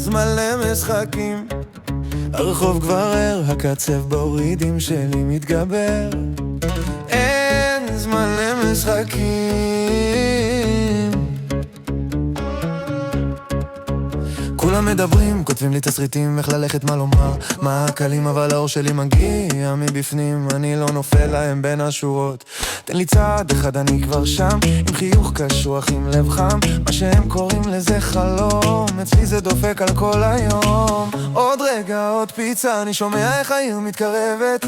זמן למשחקים. הרחוב כבר ער, הקצב בורידים שלי מתגבר. אין זמן למשחקים. כולם מדברים, כותבים לי תסריטים, איך ללכת, מה לומר, מה הקלים, אבל האור שלי מגיע מבפנים. אני לא נופל להם בין השורות. תן לי צעד אחד, אני כבר שם, עם חיוך קשוח, עם לב חם. מה שהם קוראים לזה חלום, אצלי זה דופק על כל היום. עוד רגע, עוד פיצה, אני שומע איך העיר מתקרבת.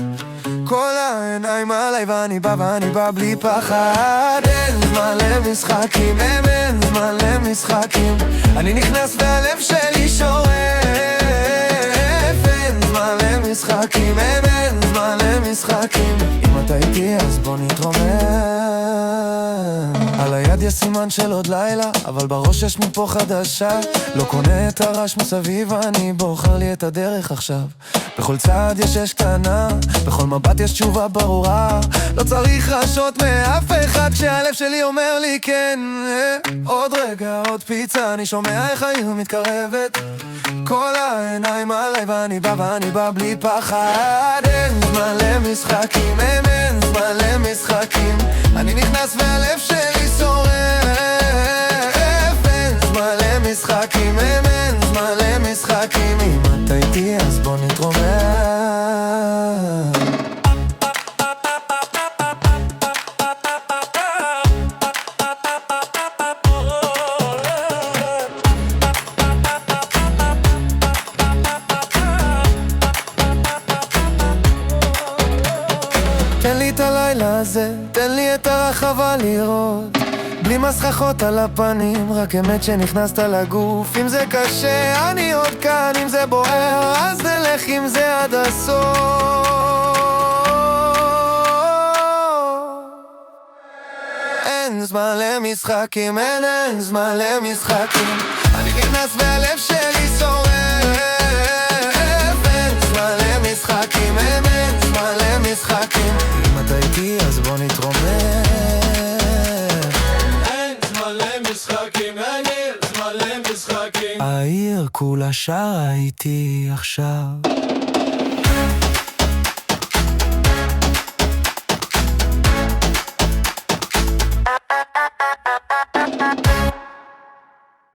כל העיניים עליי ואני בא בלי פחד. אין זמן למשחקים, אין זמן למשחקים. אני נכנס והלב שלי שורף. אין זמן למשחקים, אין זמן למשחקים. אם אתה איתי אז בוא נתרומם. על היד יש סימן של עוד לילה, אבל בראש יש מפה חדשה. לא קונה את הרעש מסביב, אני בוחר לי את הדרך עכשיו. בכל צעד יש אש קטנה, בכל מבט יש תשובה ברורה. לא צריך רעשות מאף אחד כשהלב שלי אומר לי כן. עוד רגע, עוד פיצה, אני שומע איך העיר מתקרבת. כל העיניים עליי ואני בא בלי פחד. אין זמן למשחקים, אין זמן למשחקים. אני נכנס והלב שלי שורף. אין זמן למשחקים, אין זמן למשחקים. אם אתה איתי אז בוא נתרומם. תן לי את הלילה הזה, תן לי את הרחבה לראות. בלי מסכחות על הפנים, רק אמת שנכנסת לגוף. אם זה קשה, אני עוד כאן. אם זה בוער, אז נלך עם זה עד הסוף. אין זמן למשחקים, אין זמן למשחקים. אני נכנס והלב שלי שורף. אין זמן למשחקים, אין זמן למשחקים. אם אתה איתי אז בוא נתרומם. העיר כולה שרה איתי עכשיו.